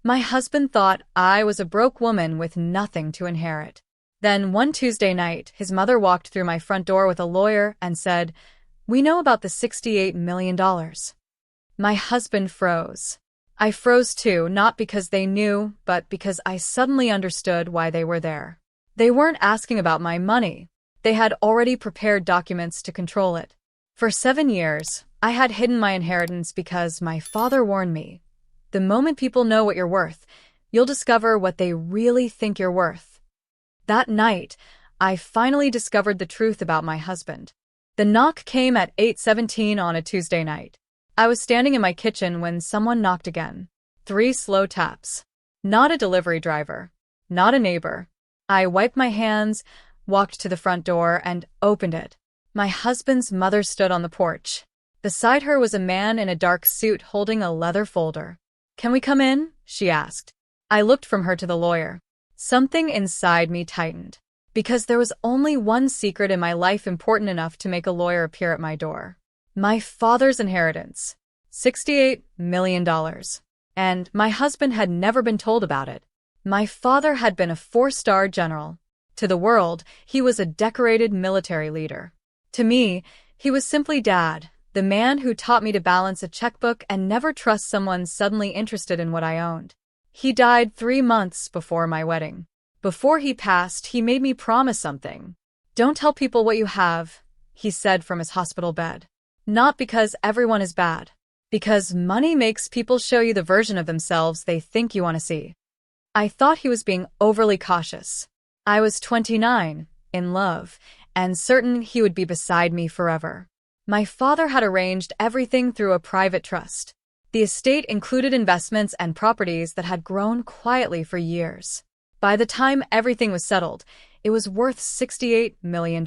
My husband thought I was a broke woman with nothing to inherit. Then one Tuesday night, his mother walked through my front door with a lawyer and said, "We know about the $68 million." My husband froze. I froze too, not because they knew, but because I suddenly understood why they were there. They weren't asking about my money. They had already prepared documents to control it. For 7 years, I had hidden my inheritance because my father warned me. The moment people know what you're worth, you'll discover what they really think you're worth. That night, I finally discovered the truth about my husband. The knock came at 8:17 on a Tuesday night. I was standing in my kitchen when someone knocked again. 3 slow taps. Not a delivery driver. Not a neighbor. I wiped my hands, walked to the front door, and opened it. My husband's mother stood on the porch. Beside her was a man in a dark suit holding a leather folder. "Can we come in?" she asked. I looked from her to the lawyer. Something inside me tightened. Because there was only one secret in my life important enough to make a lawyer appear at my door. My father's inheritance. $68 million. And my husband had never been told about it. My father had been a 4-star general. To the world, he was a decorated military leader. To me, he was simply Dad, the man who taught me to balance a checkbook and never trust someone suddenly interested in what I owned. He died 3 months before my wedding. Before he passed, he made me promise something. "Don't tell people what you have," he said from his hospital bed. Not because everyone is bad. Because money makes people show you the version of themselves they think you want to see. I thought he was being overly cautious. I was 29, in love, and certain he would be beside me forever. My father had arranged everything through a private trust. The estate included investments and properties that had grown quietly for years. By the time everything was settled, it was worth $68 million.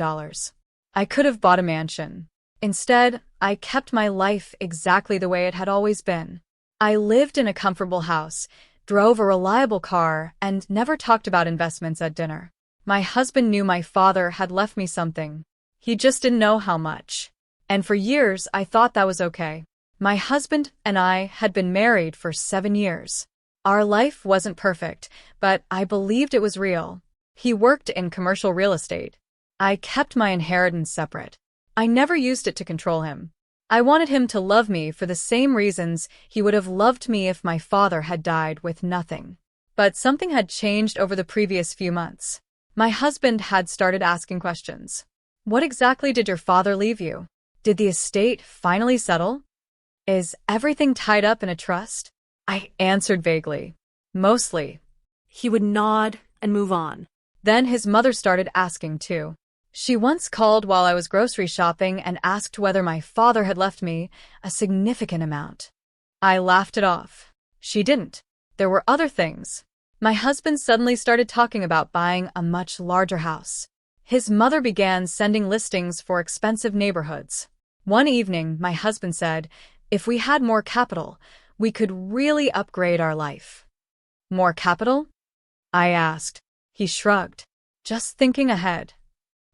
I could have bought a mansion. Instead, I kept my life exactly the way it had always been. I lived in a comfortable house, drove a reliable car, and never talked about investments at dinner. My husband knew my father had left me something. He just didn't know how much. And for years, I thought that was okay. My husband and I had been married for 7 years. Our life wasn't perfect, but I believed it was real. He worked in commercial real estate. I kept my inheritance separate. I never used it to control him. I wanted him to love me for the same reasons he would have loved me if my father had died with nothing. But something had changed over the previous few months. My husband had started asking questions. "What exactly did your father leave you? Did the estate finally settle? Is everything tied up in a trust?" I answered vaguely. "Mostly." He would nod and move on. Then his mother started asking too. She once called while I was grocery shopping and asked whether my father had left me a significant amount. I laughed it off. She didn't. There were other things. My husband suddenly started talking about buying a much larger house. His mother began sending listings for expensive neighborhoods. One evening, my husband said, if we had more capital, we could really upgrade our life. "More capital?" I asked. He shrugged. "Just thinking ahead."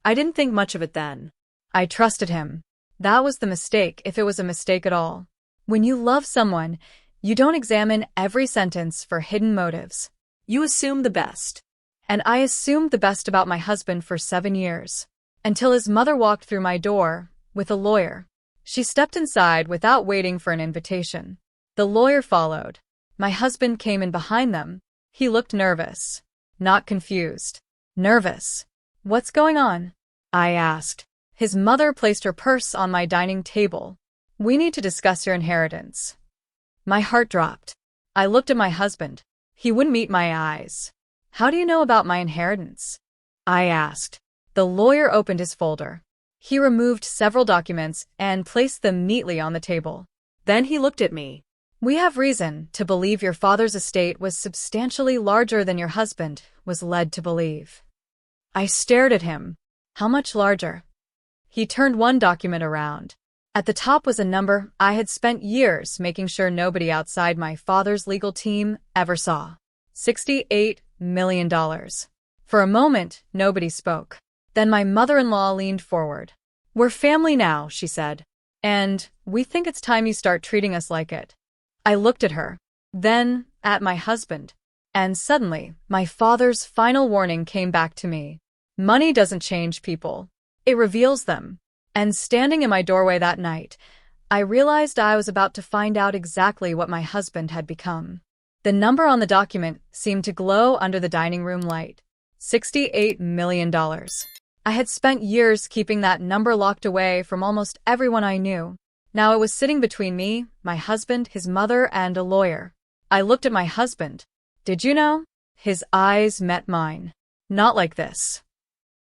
I didn't think much of it then. I trusted him. That was the mistake, if it was a mistake at all. When you love someone, you don't examine every sentence for hidden motives. You assume the best. And I assumed the best about my husband for 7 years. Until his mother walked through my door with a lawyer. She stepped inside without waiting for an invitation. The lawyer followed. My husband came in behind them. He looked nervous. Not confused. Nervous. "What's going on?" I asked. His mother placed her purse on my dining table. "We need to discuss your inheritance." My heart dropped. I looked at my husband. He wouldn't meet my eyes. "How do you know about my inheritance?" I asked. The lawyer opened his folder. He removed several documents and placed them neatly on the table. Then he looked at me. "We have reason to believe your father's estate was substantially larger than your husband was led to believe." I stared at him. "How much larger?" He turned one document around. At the top was a number I had spent years making sure nobody outside my father's legal team ever saw. $68 million. For a moment, nobody spoke. Then my mother-in-law leaned forward. "We're family now," she said. "And we think it's time you start treating us like it." I looked at her. Then at my husband. And suddenly, my father's final warning came back to me. Money doesn't change people. It reveals them. And standing in my doorway that night, I realized I was about to find out exactly what my husband had become. The number on the document seemed to glow under the dining room light. $68 million. I had spent years keeping that number locked away from almost everyone I knew. Now it was sitting between me, my husband, his mother, and a lawyer. I looked at my husband. Did you know? His eyes met mine. Not like this.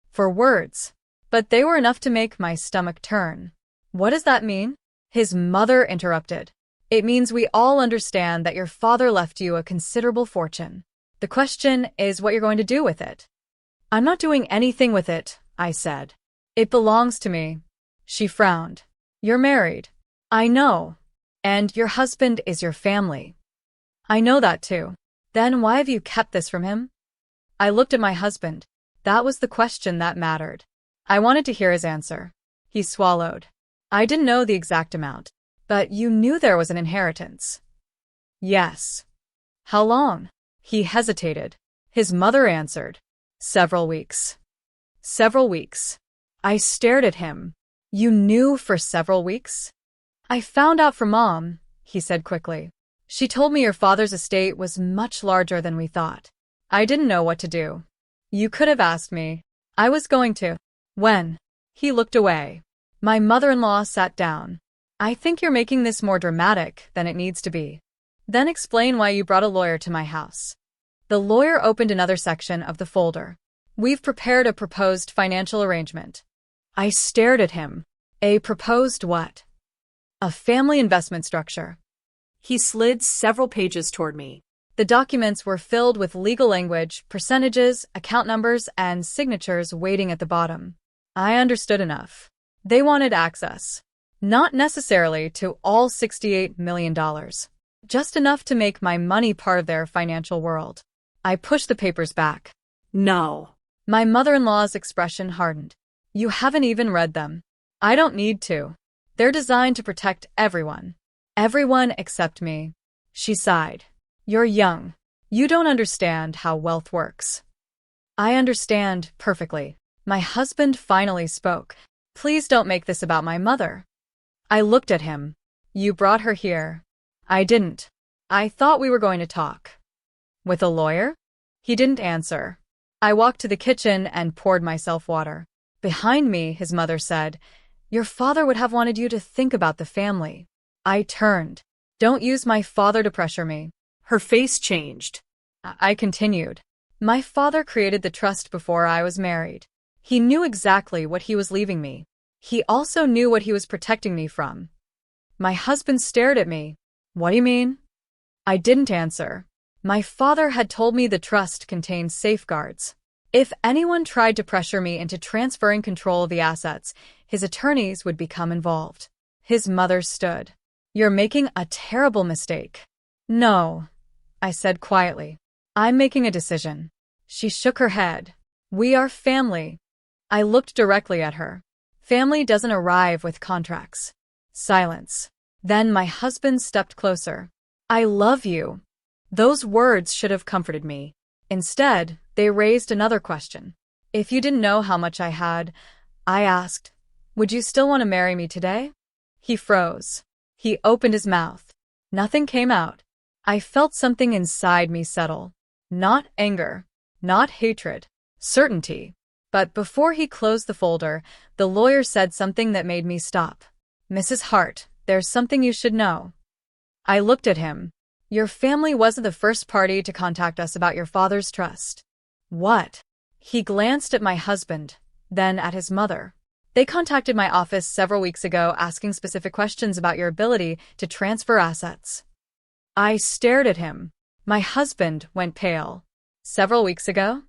For words. But they were enough to make my stomach turn. What does that mean? His mother interrupted. It means we all understand that your father left you a considerable fortune. The question is what you're going to do with it. I'm not doing anything with it, I said. It belongs to me. She frowned. You're married. I know. And your husband is your family. I know that too. Then why have you kept this from him? I looked at my husband. That was the question that mattered. I wanted to hear his answer. He swallowed. I didn't know the exact amount, but you knew there was an inheritance. Yes. How long? He hesitated. His mother answered. Several weeks. Several weeks. I stared at him. You knew for several weeks? I found out from Mom, he said quickly. She told me your father's estate was much larger than we thought. I didn't know what to do. You could have asked me. I was going to. When? He looked away. My mother-in-law sat down. I think you're making this more dramatic than it needs to be. Then explain why you brought a lawyer to my house. The lawyer opened another section of the folder. We've prepared a proposed financial arrangement. I stared at him. A proposed what? A family investment structure. He slid several pages toward me. The documents were filled with legal language, percentages, account numbers, and signatures waiting at the bottom. I understood enough. They wanted access. Not necessarily to all $68 million. Just enough to make my money part of their financial world. I pushed the papers back. No. My mother-in-law's expression hardened. You haven't even read them. I don't need to. They're designed to protect everyone. Everyone except me. She sighed. You're young. You don't understand how wealth works. I understand perfectly. My husband finally spoke. Please don't make this about my mother. I looked at him. You brought her here. I didn't. I thought we were going to talk. With a lawyer? He didn't answer. I walked to the kitchen and poured myself water. Behind me, his mother said, Your father would have wanted you to think about the family. I turned. Don't use my father to pressure me. Her face changed. I continued. My father created the trust before I was married. He knew exactly what he was leaving me. He also knew what he was protecting me from. My husband stared at me. What do you mean? I didn't answer. My father had told me the trust contained safeguards. If anyone tried to pressure me into transferring control of the assets, his attorneys would become involved. His mother stood. You're making a terrible mistake. No, I said quietly. I'm making a decision. She shook her head. We are family. I looked directly at her. Family doesn't arrive with contracts. Silence. Then my husband stepped closer. I love you. Those words should have comforted me. Instead, they raised another question. If you didn't know how much I had, I asked, would you still want to marry me today? He froze. He opened his mouth. Nothing came out. I felt something inside me settle. Not anger. Not hatred. Certainty. But before he closed the folder, the lawyer said something that made me stop. Mrs. Hart, there's something you should know. I looked at him. Your family wasn't the first party to contact us about your father's trust. What? He glanced at my husband, then at his mother. They contacted my office several weeks ago asking specific questions about your ability to transfer assets. I stared at him. My husband went pale. Several weeks ago?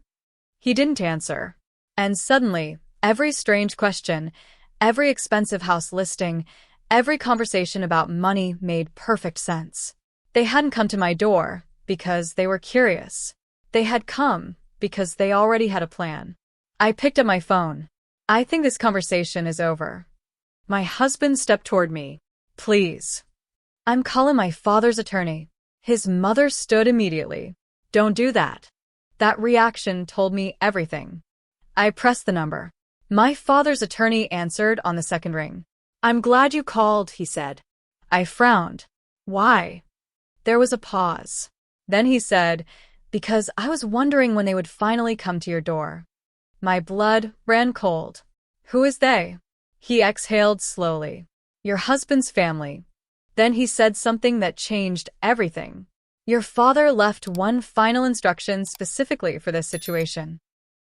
He didn't answer. And suddenly, every strange question, every expensive house listing, every conversation about money made perfect sense. They hadn't come to my door because they were curious. They had come because they already had a plan. I picked up my phone. I think this conversation is over. My husband stepped toward me. Please. I'm calling my father's attorney. His mother stood immediately. Don't do that. That reaction told me everything. I pressed the number. My father's attorney answered on the second ring. I'm glad you called, he said. I frowned. Why? There was a pause. Then he said, because I was wondering when they would finally come to your door. My blood ran cold. Who is they? He exhaled slowly. Your husband's family. Then he said something that changed everything. Your father left one final instruction specifically for this situation.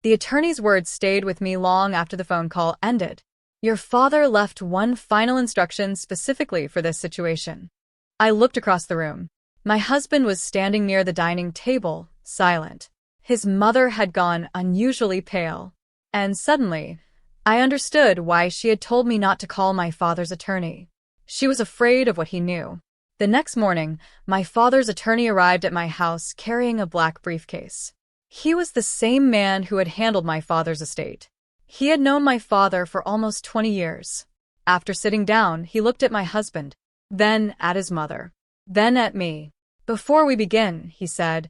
The attorney's words stayed with me long after the phone call ended. Your father left one final instruction specifically for this situation. I looked across the room. My husband was standing near the dining table, silent. His mother had gone unusually pale. And suddenly, I understood why she had told me not to call my father's attorney. She was afraid of what he knew. The next morning, my father's attorney arrived at my house carrying a black briefcase. He was the same man who had handled my father's estate. He had known my father for almost 20 years. After sitting down, he looked at my husband, then at his mother, then at me. Before we begin, he said,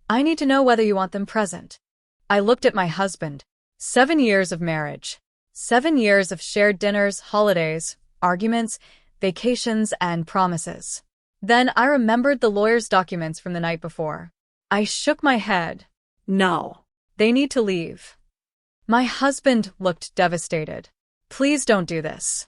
I need to know whether you want them present. I looked at my husband. 7 years of marriage. 7 years of shared dinners, holidays, arguments, vacations, and promises. Then I remembered the lawyer's documents from the night before. I shook my head. No. They need to leave. My husband looked devastated. Please don't do this.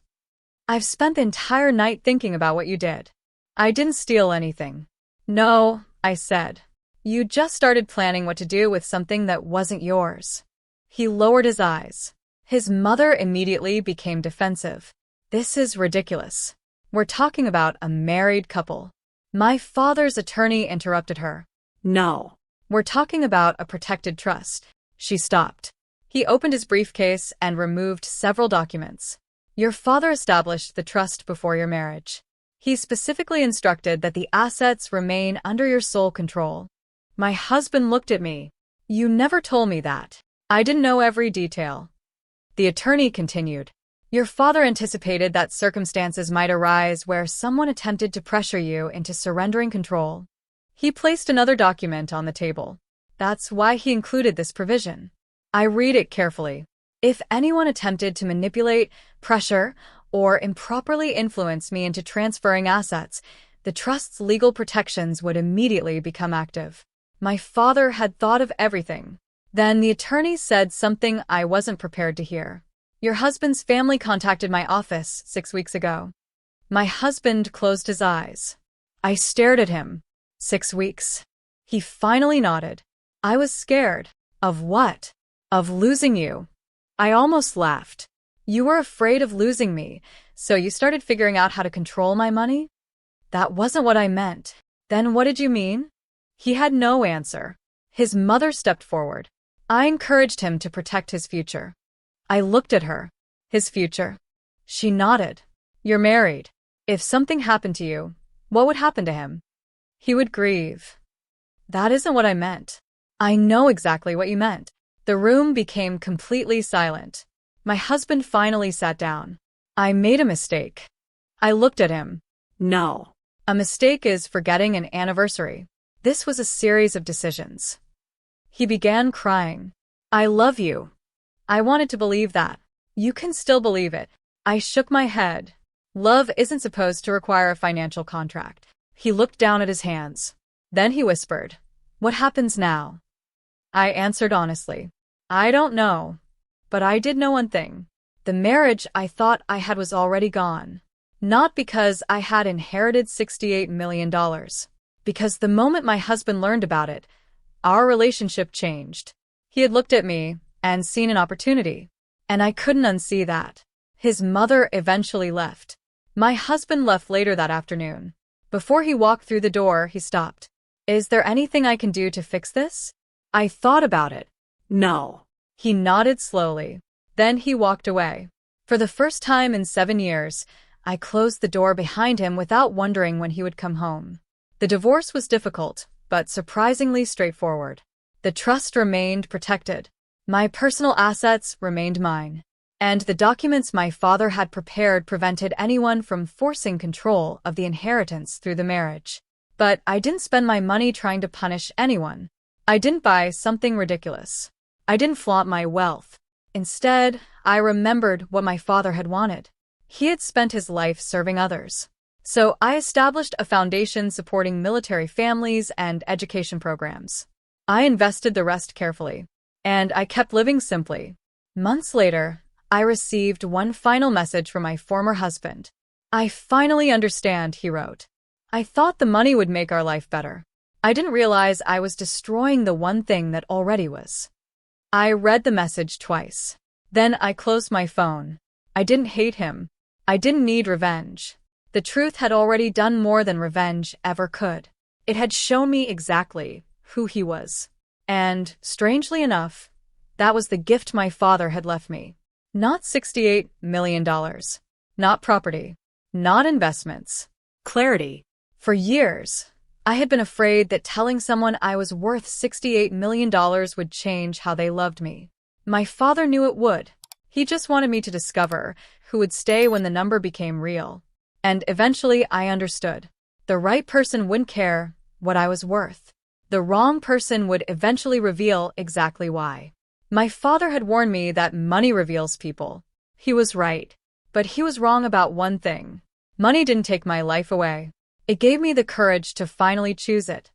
I've spent the entire night thinking about what you did. I didn't steal anything. No, I said. You just started planning what to do with something that wasn't yours. He lowered his eyes. His mother immediately became defensive. This is ridiculous. We're talking about a married couple. My father's attorney interrupted her. No. We're talking about a protected trust. She stopped. He opened his briefcase and removed several documents. Your father established the trust before your marriage. He specifically instructed that the assets remain under your sole control. My husband looked at me. You never told me that. I didn't know every detail. The attorney continued. Your father anticipated that circumstances might arise where someone attempted to pressure you into surrendering control. He placed another document on the table. That's why he included this provision. I read it carefully. If anyone attempted to manipulate, pressure, or improperly influence me into transferring assets, the trust's legal protections would immediately become active. My father had thought of everything. Then the attorney said something I wasn't prepared to hear. Your husband's family contacted my office 6 weeks ago. My husband closed his eyes. I stared at him. 6 weeks. He finally nodded. I was scared. Of what? Of losing you. I almost laughed. You were afraid of losing me, so you started figuring out how to control my money? That wasn't what I meant. Then what did you mean? He had no answer. His mother stepped forward. I encouraged him to protect his future. I looked at her. His future. She nodded. You're married. If something happened to you, what would happen to him? He would grieve. That isn't what I meant. I know exactly what you meant. The room became completely silent. My husband finally sat down. I made a mistake. I looked at him. No. A mistake is forgetting an anniversary. This was a series of decisions. He began crying. I love you. I wanted to believe that. You can still believe it. I shook my head. Love isn't supposed to require a financial contract. He looked down at his hands. Then he whispered, What happens now? I answered honestly. I don't know. But I did know one thing. The marriage I thought I had was already gone. Not because I had inherited $68 million. Because the moment my husband learned about it, our relationship changed. He had looked at me and seen an opportunity. And I couldn't unsee that. His mother eventually left. My husband left later that afternoon. Before he walked through the door, he stopped. Is there anything I can do to fix this? I thought about it. No. He nodded slowly. Then he walked away. For the first time in 7 years, I closed the door behind him without wondering when he would come home. The divorce was difficult, but surprisingly straightforward. The trust remained protected. My personal assets remained mine. And the documents my father had prepared prevented anyone from forcing control of the inheritance through the marriage. But I didn't spend my money trying to punish anyone. I didn't buy something ridiculous. I didn't flaunt my wealth. Instead, I remembered what my father had wanted. He had spent his life serving others. So I established a foundation supporting military families and education programs. I invested the rest carefully, and I kept living simply. Months later, I received one final message from my former husband. "I finally understand," he wrote. "I thought the money would make our life better. I didn't realize I was destroying the one thing that already was." I read the message twice. Then I closed my phone. I didn't hate him. I didn't need revenge. The truth had already done more than revenge ever could. It had shown me exactly who he was. And, strangely enough, that was the gift my father had left me. Not $68 million. Not property. Not investments. Clarity. For years, I had been afraid that telling someone I was worth $68 million would change how they loved me. My father knew it would. He just wanted me to discover who would stay when the number became real. And eventually I understood. The right person wouldn't care what I was worth. The wrong person would eventually reveal exactly why. My father had warned me that money reveals people. He was right. But he was wrong about one thing. Money didn't take my life away. It gave me the courage to finally choose it.